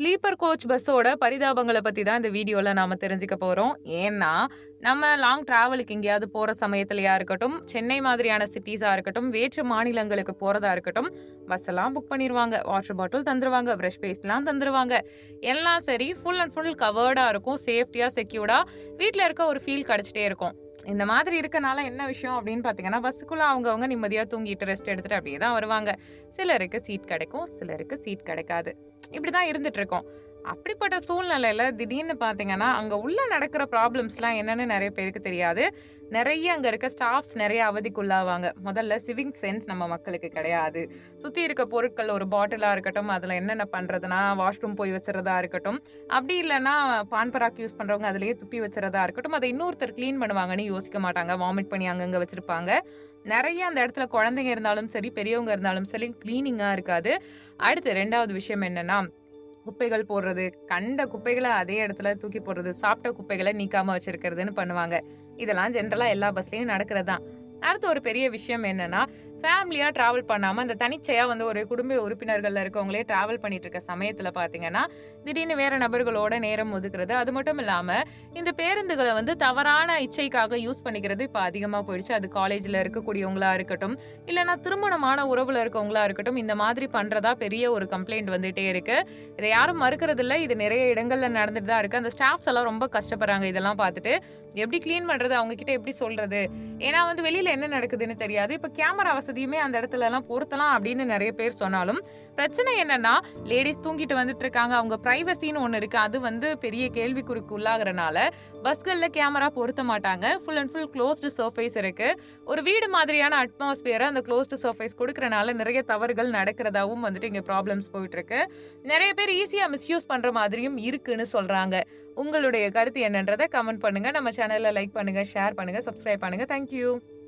Sleeper coach பஸ்ஸோட பரிதாபங்கள பத்தி தான் இந்த வீடியோல நாம தெரிஞ்சுக்க போறோம். ஏன்னா, நம்ம லாங் டிராவலுக்கு எங்கேயாவது போற சமயத்திலயா இருக்கட்டும், சென்னை மாதிரியான சிட்டீஸா இருக்கட்டும், வேற்று மாநிலங்களுக்கு போறதா இருக்கட்டும், பஸ் எல்லாம் புக் பண்ணிருவாங்க. வாட்டர் பாட்டில் தந்துருவாங்க. பிரஷ் பேஸ்ட்லாம் தந்துருவாங்க. எல்லாம் சரி ஃபுல் அண்ட் ஃபுல் கவர்டா இருக்கும். சேஃப்டியா, செக்யூர்டா வீட்ல இருக்க ஒரு ஃபீல் கிடைச்சிட்டே இருக்கும். இந்த மாதிரி இருக்கனால என்ன விஷயம் அப்படின்னு பார்த்தீங்கன்னா, பஸ்ஸுக்குள்ள அவங்கவங்க நிம்மதியா தூங்கிட்டு, ரெஸ்ட் எடுத்துட்டு அப்படியே தான் வருவாங்க. சிலருக்கு சீட் கிடைக்கும், சிலருக்கு சீட் கிடைக்காது. இப்படிதான் இருந்துட்டு இருக்கோம். அப்படிப்பட்ட சூழ்நிலையில திடீர்னு பார்த்தீங்கன்னா, அங்க உள்ள நடக்கிற ப்ராப்ளம்ஸ்லாம் என்னன்னு நெறைய பேருக்கு தெரியாது. நெறைய அங்க இருக்க ஸ்டாஃப்ஸ் நெறைய அவதிக்குள்ளாவாங்க. முதல்ல சிவிக் சென்ஸ் நம்ம மக்களுக்கு கிடையாது. சுத்தி இருக்க பொருட்கள் ஒரு பாட்டிலா இருக்கட்டும், அதுல என்னென்ன பண்றதுன்னா, வாஷ்ரூம் போய் வச்சுறதா இருக்கட்டும், அப்படி இல்லன்னா பான் பராக் யூஸ் பண்றவங்க அதிலேயே துப்பி வச்சுறதா இருக்கட்டும், அத இன்னொருத்தர் கிளீன் பண்ணுவாங்கன்னு யோசிக்க மாட்டாங்க. வாமிட் பண்ணி அங்கங்க வச்சிருப்பாங்க. நெறைய அந்த இடத்துல குழந்தைங்க இருந்தாலும் சரி, பெரியவங்க இருந்தாலும் சரி, கிளீனிங்கா இருக்காது. அடுத்து 2வது விஷயம் என்னன்னா, குப்பைகள் போடுறது, கண்ட குப்பைகள அதே இடத்துல தூக்கி போடுறது, சாப்பிட்ட குப்பைகள நீக்காம வச்சிருக்கிறதுன்னு பண்ணுவாங்க. இதெல்லாம் ஜென்ரலா எல்லா பஸ்லயும் நடக்கிறது தான். அடுத்து ஒரு பெரிய விஷயம் என்னன்னா, ஃபேமிலியா டிராவல் பண்ணாம இந்த தனிச்சையா வந்து ஒரு குடும்ப உறுப்பினர்கள்ல இருக்கவங்களே டிராவல் பண்ணிட்டு இருக்க சமயத்துல பார்த்தீங்கன்னா, திடீர்னு வேற நபர்களோட நேரம் ஒதுக்குறது. அது மட்டும் இல்லாம, இந்த பேருந்துகள வந்து தவறான இச்சைக்காக யூஸ் பண்ணிக்கிறது இப்ப அதிகமா போயிடுச்சு. அது காலேஜ்ல இருக்கக்கூடியவங்களா இருக்கட்டும், இல்லன்னா திருமணமான உறவுல இருக்கவங்களா இருக்கட்டும், இந்த மாதிரி பண்றதா பெரிய ஒரு கம்ப்ளைண்ட் வந்துட்டே இருக்கு. இத யாரும் மறுக்கறதில்ல. இது நிறைய இடங்கள்ல நடந்துட்டு தான் இருக்கு. அந்த ஸ்டாஃப்ஸ் எல்லாம் ரொம்ப கஷ்டப்படுறாங்க இதெல்லாம் பார்த்துட்டு. எப்படி கிளீன் பண்றது? அவங்க கிட்ட எப்படி சொல்றது? ஏன்னா வந்து வெளியில என்ன நடக்குதுன்னு தெரியாது. இப்ப கேமரா வசதியுமே அந்த இடத்துலலாம் பொருத்தலாம் அப்படின்னு நெறைய பேர் சொன்னாலும், பிரச்சனை என்னன்னா, லேடீஸ் தூங்கிட்டு வந்துட்டு இருக்காங்க. அவங்க பிரைவசின்னு ஒண்ணு இருக்கு. அது வந்து பெரிய கேள்விக்குறிக்கு உள்ளாகுறனால, பஸ்கள்ல கேமரா பொருத்த மாட்டாங்க. Full and full closed surface இருக்கு. ஒரு வீடு மாதிரியான அட்மாஸ்பியர அந்த குளோஸ்டு சர்ஃபேஸ் குடுக்குறனால நெறைய தவறுகள் நடக்கிறதாவும் வந்துட்டு இங்க ப்ராப்ளம்ஸ் போயிட்டு இருக்கு. நெறைய பேர் ஈஸியா மிஸ்யூஸ் பண்ற மாதிரியும் இருக்குன்னு சொல்றாங்க. உங்களுடைய கருத்து என்னன்றத கமெண்ட் பண்ணுங்க. நம்ம சேனல லைக் பண்ணுங்க, ஷேர் பண்ணுங்க, சப்ஸ்கிரைப் பண்ணுங்க. Thank you.